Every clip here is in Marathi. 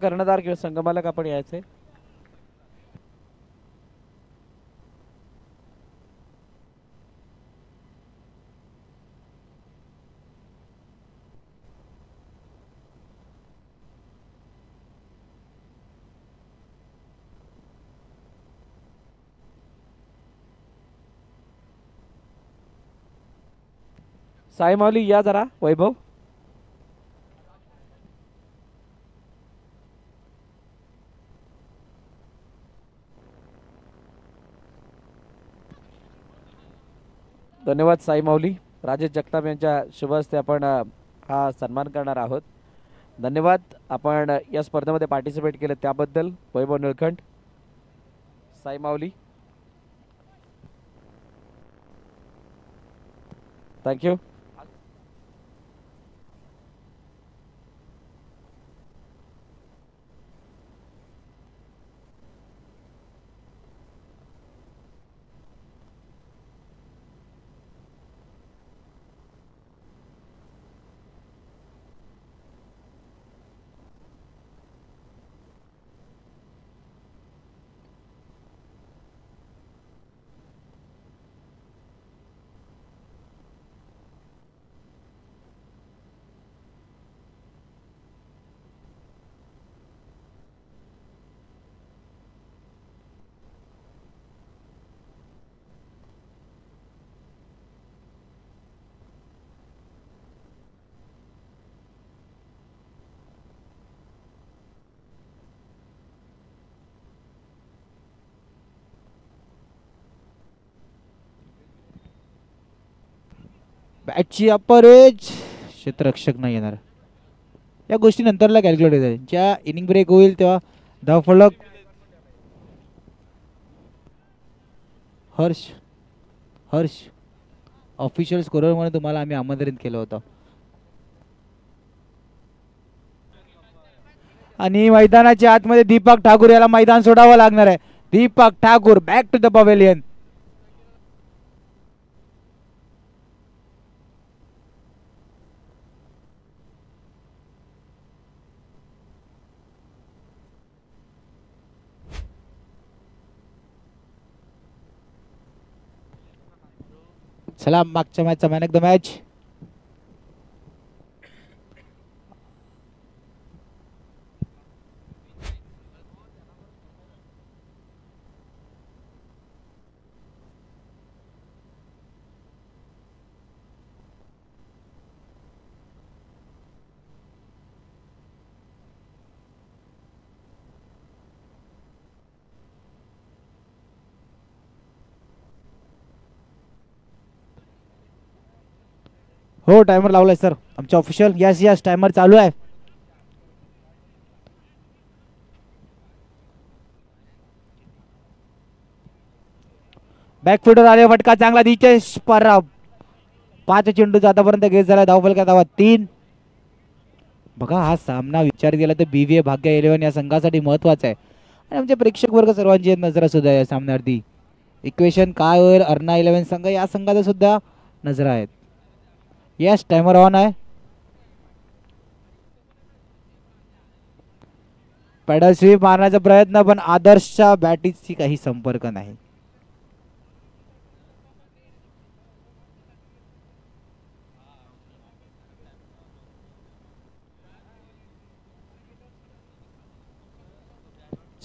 कर्णधार किंवा संगमालक आपण यायचे. साई माऊली या जरा. वैभव धन्यवाद. साई माऊली राजेश जगताप यांच्या शुभ हस्ते आपण हा सन्मान करणार आहोत. धन्यवाद आपण या स्पर्धेमध्ये पार्टिसिपेट केले त्याबद्दल. वैभव निळकंठ, साई माऊली, थँक्यू. बॅटची अप्पर एज, क्षेत्ररक्षक नाही येणार. या गोष्टी नंतरला कॅल्क्युलेट होतात. ज्या इनिंग ब्रेक होईल तेव्हा धावफलक. हर्ष हर्ष ऑफिशियल स्कोरर म्हणून तुम्हाला आम्ही आमंत्रित केलं होतं. आणि मैदानाच्या आतमध्ये दीपक ठाकूर याला मैदान सोडावं लागणार आहे. Deepak Thakur back to the pavilion. चला मागच्या मॅचचा मॅन ऑफ द मॅच. हो टायमर लावलाय सर आमच्या ऑफिशियल. यस यस टायमर चालू आहे. बॅकफुटर आले, फटका चांगला दिचेश परब. 5 चेंडूचा आतापर्यंत गेस झाला. धावफलकात धावा 3. बघा हा सामना विचार केला तर BVA भाग्य 11 या संघासाठी महत्वाचा आहे. आणि आमचे प्रेक्षक वर्ग सर्वांची नजरा सुद्धा या सामन्यावरती. इक्वेशन काय होईल अर्ना 11 संघ या संघाचा सुद्धा नजरा आहेत. यस टायमर ऑन आहे. पॅडल स्वीप मारण्याचा प्रयत्न पण आदर्शच्या बॅटीची काही संपर्क नाही.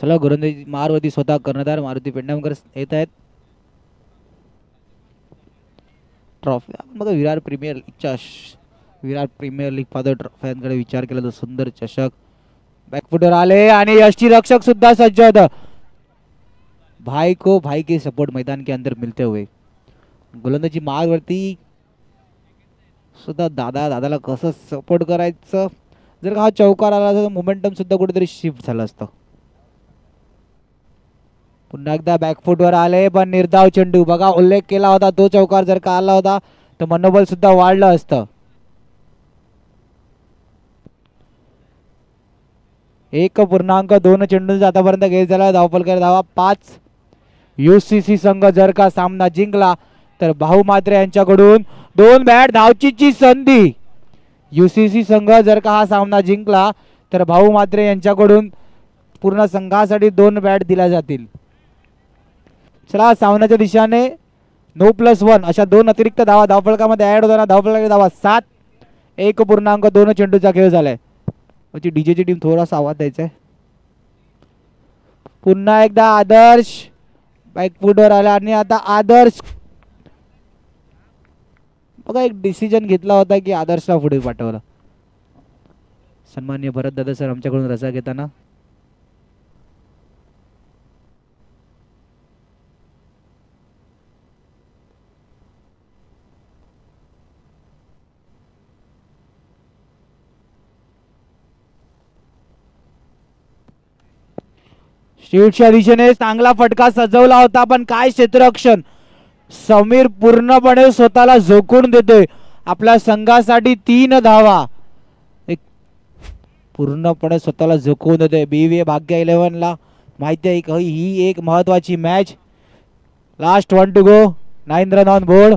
चला गोलंदाजी मारवती स्वतः कर्णधार मारुती पेडणेकर येत आहेत. ट्रॉफी बघा विराट प्रीमियर लीगच्या विराट प्रीमियर लीग फादर ट्रॉफ्यांकडे विचार केला तर सुंदर चषक. बॅकफुटर आले आणि यष्टीरक्षक सुद्धा सज्ज होता. भाई को भाई के सपोर्ट मैदान के अंदर मिलते हुए गोलंदाजी मारवरती सुद्धा दादाला कसं सपोर्ट करायचं. जर का हा चौकार आला तर मोमेंटम सुद्धा कुठेतरी शिफ्ट झालं असतं. पुन्हा एकदा बॅकफुटवर आले पण निर्धाव चेंडू. बघा उल्लेख केला होता तो चौकार जर का आला होता तर मनोबल सुद्धा वाढलं असतं. 1.2 चेंडूंचा आतापर्यंत गेस झाला. धावफलकात धावा 5. UCC संघ जर का सामना जिंकला तर भाऊ मात्रे यांच्याकडून 2 बॅट धावचीची संधी. UCC संघ जर का हा सामना जिंकला तर भाऊ म्हात्रे यांच्याकडून पूर्ण संघासाठी 2 बॅट दिल्या जातील. चला सामन्याच्या दिशेने 9+1 अशा 2 अतिरिक्त धावा धावफलकामध्ये ऍड होताना धावफलकाची धावा 7. 1.2 चेंडूचा खेळ झालाय. म्हणजे डीजेची टीम थोडासा आवाज द्यायचा आहे. पुन्हा एकदा आदर्श बॅकफुटवर आला आणि आता आदर्श बघा एक डिसिजन घेतला होता की आदर्शला पुढे पाठवलं. सन्माननीय भरत दादा सर आमच्याकडून रजा घेताना शीटच्या दिशेने चांगला फटका सजवला होता पण काय क्षेत्ररक्षण. समीर पूर्णपणे स्वतःला झोकून देतोय. आपल्या संघासाठी 3 धावा. एक पूर्णपणे स्वतःला झोकून देतोय. BVA भाग्य 11 ला माहिती आहे की ही एक महत्वाची match. Last 1 to go. 9 run on board.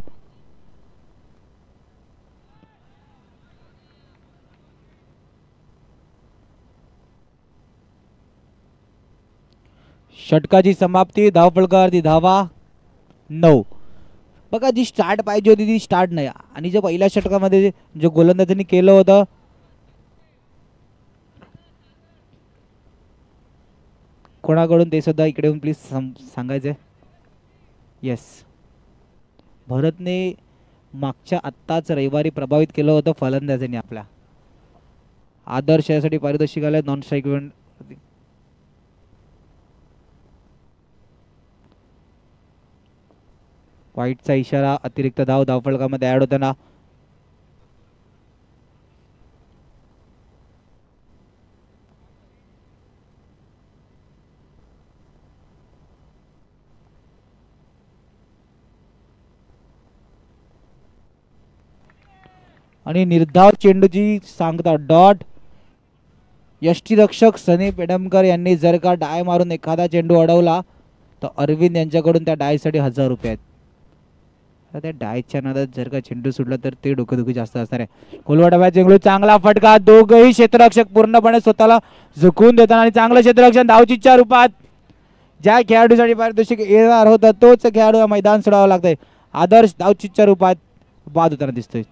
षटकाची समाप्ती. धावफलकावरती धावा 9. बघा जी स्टार्ट पाहिजे होती ती स्टार्ट नाही. आणि जे पहिल्या षटकामध्ये जे गोलंदाजांनी केलं होतं कोणाकडून ते सुद्धा इकडे येऊन प्लीज सांगायचंय. येस भरतने मागच्या आत्ताच रविवारी प्रभावित केलं होतं फलंदाजांनी आपल्या. आदर्श यासाठी पारितोषिक आलंय नॉन स्ट्राईक. वाईटचा इशारा. अतिरिक्त धाव धावफलकामध्ये ऍड होताना आणि निर्धाव चेंडूची सांगता डॉट. यष्टीरक्षक सनी पेडमकर यांनी जर का डाय मारून एखादा चेंडू अडवला तर अरविंद यांच्याकडून त्या डायसाठी 1000 रुपये आहेत. त्या डायच्या नादात जर का चेंडू सुटला तर ते डोकेदुखी जास्त असणार आहे. खोलवाटा चेंडू चांगला फटका. दोघही क्षेत्ररक्षक पूर्णपणे स्वतःला झुकवून देताना आणि चांगलं क्षेत्ररक्षण धावचीच्या रूपात. ज्या खेळाडूसाठी पारितोषिक येणार होतं तोच खेळाडू मैदान सोडावं लागतंय. आदर्श धावचीच्या रूपात बाद होताना दिसतोय.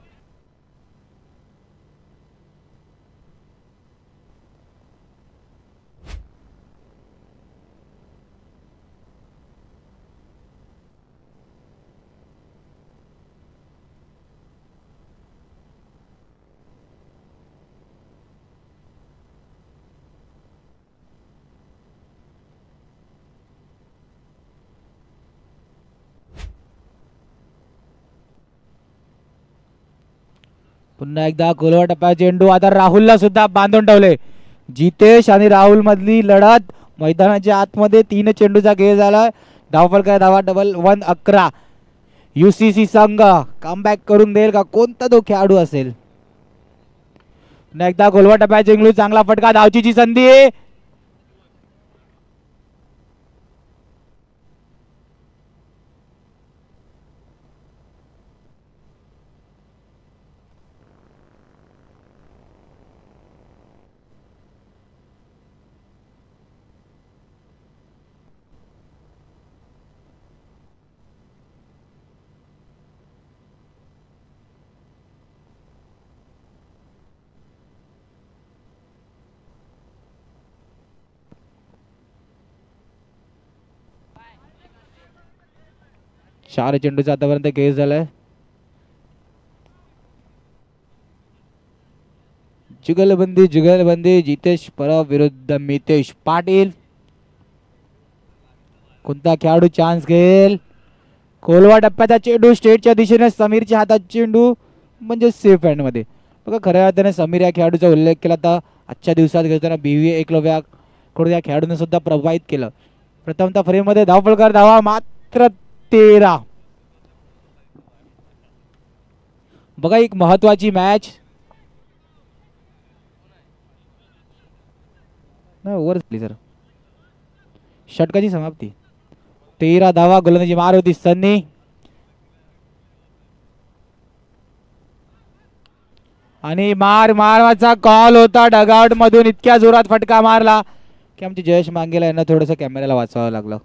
पुन्हा एकदा खोलवा टप्प्या चेंडू. आता राहुलला सुद्धा बांधून ठेवले. जितेश आणि राहुल मधली लढत मैदानाच्या आतमध्ये 3 चेंडूचा खेळ झाला. धावफलक धावा डबल 1 11. UCC संघ कमबॅक करून देईल का कोणता तो खेळाडू असेल. पुन्हा एकदा खोलवा टप्प्या चेंडू चांगला फटका. धावचीची संधी. चार चेंडूचा आतापर्यंत खेळ झालाय. जुगलबंदी जितेश परब विरुद्ध मितेश पाटील. कोणता खेळाडू चान्स घेईल. खोलवा टप्प्याचा चेंडू स्टेटच्या दिशेने. समीरच्या हातात चेंडू म्हणजे सेफ हँड मध्ये. बघा खऱ्या अर्थाने समीर या खेळाडूचा उल्लेख केला तर आजच्या दिवसात खेळताना BVA एकलव्या कडून या खेळाडूने सुद्धा प्रभावित केलं. प्रथमतः फ्रेम मध्ये धावफलकार धावा मात्र 13. बघा एक महत्वाची मॅच. ओव्हर झाली सर. षटकाची समाप्ती. 13 धावा. गोलंदाजी मार होती सन्नी. आणि मारवाचा कॉल होता डगआउट मधून. इतक्या जोरात फटका मारला की आमचे जयेश मांगेला यांना थोडंसं कॅमेऱ्याला वाचवावं लागलं.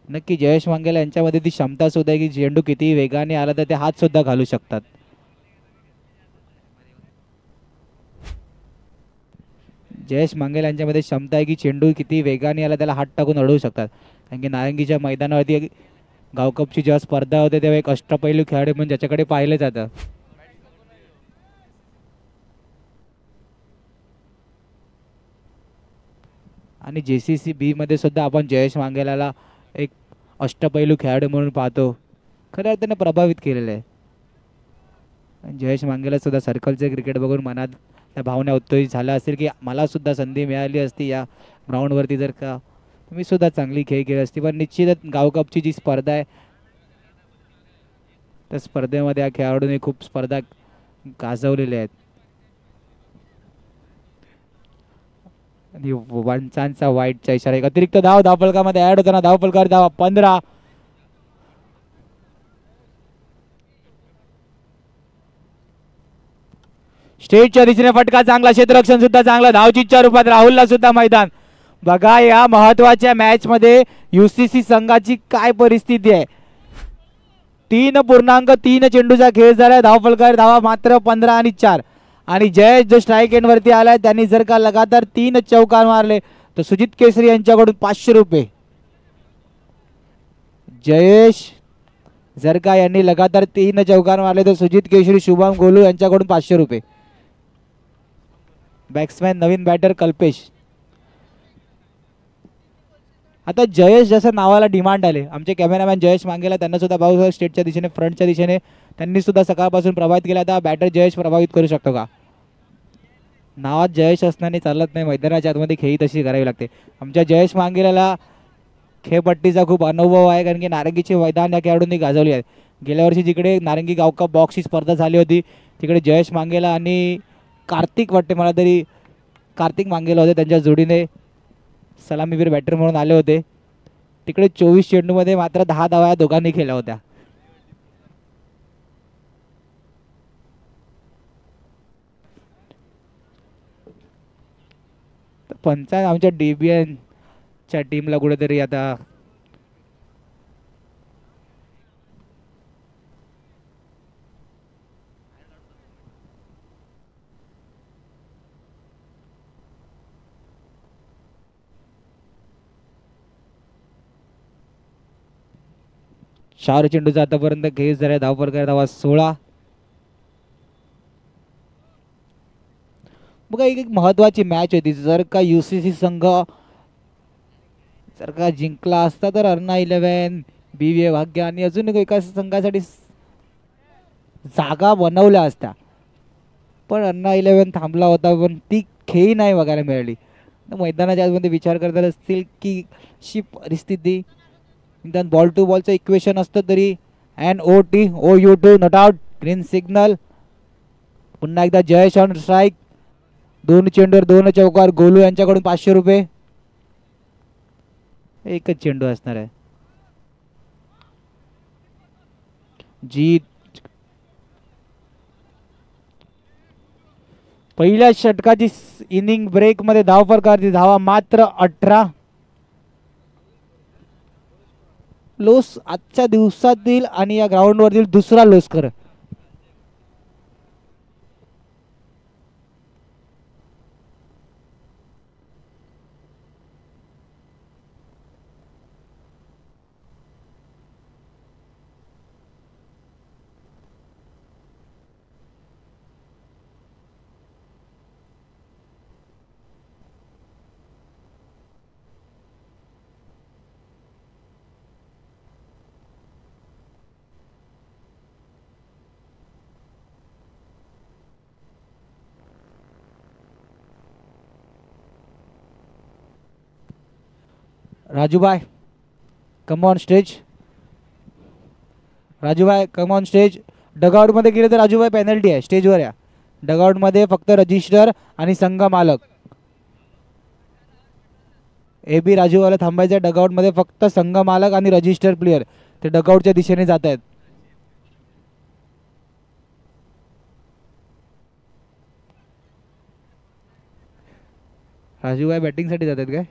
नक्की जयेश मांगेला यांच्यामध्ये ती क्षमता सुद्धा आहे की चेंडू किती वेगाने आला तर ते हात सुद्धा घालू शकतात. जयेश मांगेला यांच्यामध्ये क्षमता आहे की चेंडू किती वेगाने आला त्याला हात टाकून अडवू शकतात. कारण की नारंगीच्या मैदानावरती गावकपची जेव्हा स्पर्धा होते तेव्हा एक अष्टपैलू खेळाडू म्हणून ज्याच्याकडे पाहिलं जातं. आणि JCC B मध्ये सुद्धा आपण जयेश मांगेलाला एक अष्टपैलू खेळाडू म्हणून पाहतो. खऱ्या अर्थाने प्रभावित केलेलं आहे. जयेश मांगेला सुद्धा सर्कलचे क्रिकेट बघून मनात त्या भावना उत्तेजित झाल्या असतील की मला सुद्धा संधी मिळाली असती या ग्राउंडवरती जर का मी सुद्धा चांगली खेळ केली असती. पण निश्चितच गावकपची जी स्पर्धा आहे त्या स्पर्धेमध्ये या खेळाडूंनी खूप स्पर्धा गाजवलेल्या आहेत. आणि वंचांचा वाईटचा इशारा. एक अतिरिक्त धावफलकामध्ये ऍड होताना धावफलकावर धावा 15. स्टेजच्या दिशेने फटका चांगला, क्षेत्ररक्षण सुद्धा चांगला, धावचीच्या रूपात राहुलला सुद्धा मैदान. बघा या महत्वाच्या मॅच मध्ये UCC संघाची काय परिस्थिती आहे. 3.3 चेंडूचा खेळ झाला. धावफलकावर धावा मात्र 15 आणि 4. आणि जयेश जो स्ट्राईक एंड वरती आलाय त्यांनी जर का लगातार 3 चौकार मारले तर सुजित केसरी यांच्याकडून 500 रुपये. जयेश जर का यांनी लगातार 3 चौकार मारले तर सुजित केसरी शुभम गोलू यांच्याकडून 500 रुपये. बॅट्समॅन नवीन बॅटर कल्पेश. आता जयेश जसं नावाला डिमांड आले. आमचे कॅमेरामॅन जयेश मांगेला त्यांना सुद्धा भाऊ स्टेटच्या दिशेने फ्रंटच्या दिशेने त्यांनी सुद्धा सकाळपासून प्रभावित केला. आता बॅटर जयेश प्रभावित करू शकतो का. नावात जयेश असण्याने चालत नाही. मैदानाच्या आतमध्ये खेळी तशी करावी लागते. आमच्या जयेश मांगेला खेळपट्टीचा खूप अनुभव आहे कारण की नारंगीचे मैदान या खेळाडूंनी गाजवली आहे. गेल्या वर्षी जिकडे नारंगी गावकप बॉक्सची स्पर्धा झाली होती तिकडे जयेश मांगेला आणि कार्तिक वाटते मला तरी कार्तिक मांगेला होते त्यांच्या जोडीने सलामीवीर बॅटर म्हणून आले होते. तिकडे 24 चेंडूमध्ये मात्र 10 धावा दोघांनी केल्या होत्या. पंचायत आमच्या DBN च्या टीमला कुठेतरी आता चार चेंडूचा आतापर्यंत खेळ झाला. धावफलकावर धावा 16. बघा एक महत्वाची मॅच होती. जर का UCC संघ जर का जिंकला असता तर अर्ना 11 BVA भाग्य आणि अजून एका संघासाठी जागा बनवल्या असत्या. पण अर्ना 11 थांबला होता पण ती खेळी नाही बघायला मिळाली. मैदानाच्या आतमध्ये विचार करत असतील की शी परिस्थिती निदान बॉल टू बॉलचं इक्वेशन असतं तरी NOT OU2 not out green signal. पुन्हा एकदा जयेश ऑन स्ट्राईक. 2 चेंडूवर 2 चौकार. गोलू यांच्याकडून 500 रुपये. एकच चेंडू असणार आहे. जीत पहिल्या षटकाची इनिंग ब्रेक मध्ये धावफलकावरती धावा मात्र 18. लोस आजच्या दिवसातील आणि या ग्राउंडवरील दुसरा लोस खरं. Rajubhai come on stage. Rajubhai come on stage. Dugout मध्ये गेले तर राजूभाई पेनल्टी आहे. स्टेजवर या. डगआउट मध्ये फक्त रजिस्टर आणि संघ मालक. AB राजूभाईला थांबायचं. डगआउट मध्ये फक्त संघ मालक आणि रजिस्टर प्लेयर ते डगआउटच्या दिशेने जात आहेत. राजूभाई बॅटिंगसाठी जातात काय?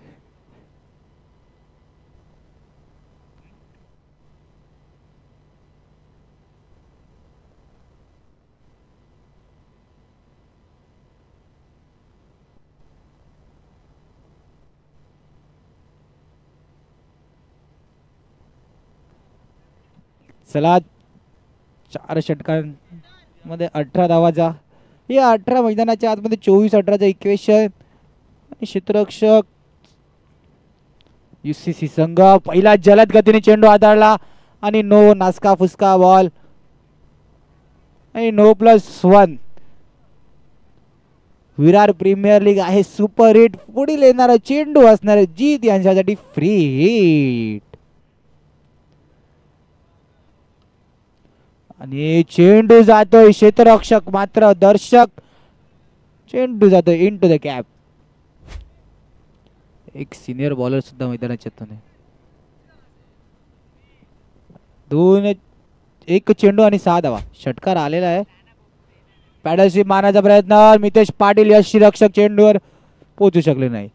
चला 4 षटकांमध्ये 18 धावाचा या 18 मैदानाच्या आतमध्ये 24-18चं इक्वेशन आणि क्षेत्ररक्षक UCC संघ पहिला जलद गतीने चेंडू हाताळला आणि नो नासका फुसका बॉल आणि No+1. विरार प्रीमियर लीग आहे सुपर हिट. पुढील येणारा चेंडू असणार आहे जीत यांच्यासाठी फ्री हिट आणि चेंडू जातोय क्षेत्ररक्षक मात्र दर्शक चेंडू जातोय इन टू द कॅप. एक सिनियर बॉलर सुद्धा मैदानात येतो नाही. 1 चेंडू आणि 6 धावा. षटकार आलेला आहे. पॅडलशी मारण्याचा प्रयत्न. मितेश पाटील यष्टीरक्षक चेंडूवर पोहोचू शकले नाही.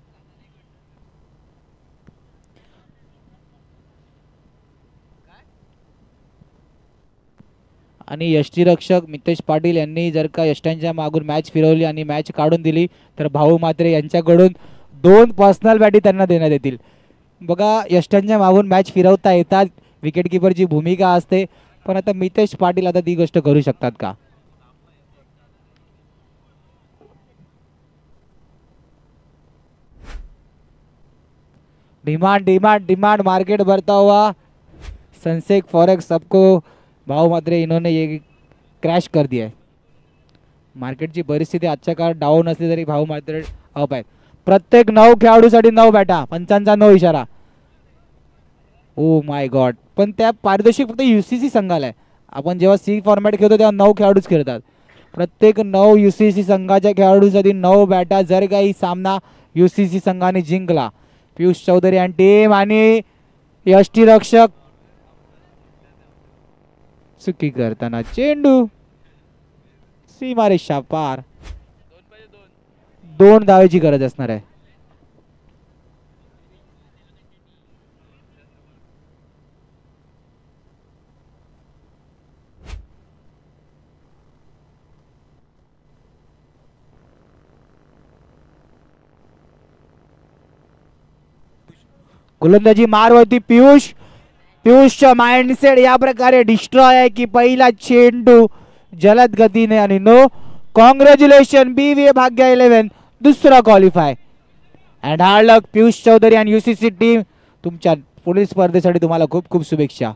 आणि यष्टीरक्षक मितेश पाटील यांनी जर का यष्टांच्या मागून मॅच फिरवली आणि मॅच काढून दिली तर भाऊ मात्रे यांच्याकडून 2 पर्सनल बॅटी त्यांना देण्यात येतील. बघा यष्टांच्या मागून मॅच फिरवता येतात. विकेट किपरची भूमिका असते. पण आता मितेश पाटील आता ती गोष्ट करू शकतात का? डिमांड डिमांड डिमांड मार्केट बढ़ता हुआ. सेंसेक्स फॉरेक्स सबको भाव मात्रे इन्होंने ये क्रॅश कर दिया है. मार्केटची परिस्थिती आजच्या काळात डाऊन असली तरी भाव मात्र अप आहेत. प्रत्येक 9 खेळाडूसाठी 9 बॅटा. पंचांचा 9 इशारा. Oh my God. पण त्या पारितोषिक फक्त UCC संघाला आहे. आपण जेव्हा सी फॉर्मॅट खेळतो तेव्हा 9 खेळाडूच खेळतात. प्रत्येक 9 UCC संघाच्या खेळाडूंसाठी 9 बॅटा. जर काही सामना UCC संघाने जिंकला पियुष चौधरी आणि टीम आणि यष्टीरक्षक चुकी करताना चेंडू सीमारेषा पार. 2 धावेची गरज असणार आहे. गोलंदाजी मारवती पियुषचा माइंडसेट या प्रकारे डिस्ट्रॉय आहे की पहिला चेंडू जलद गतीने आणि नो. कॉंग्रॅच्युलेशन BVA भाग्य 11 दुसरा क्वालिफाय अँड हार्ड लक पियुष चौधरी आणि UCC टीम. तुमच्या पुढील स्पर्धेसाठी तुम्हाला खूप खूप शुभेच्छा.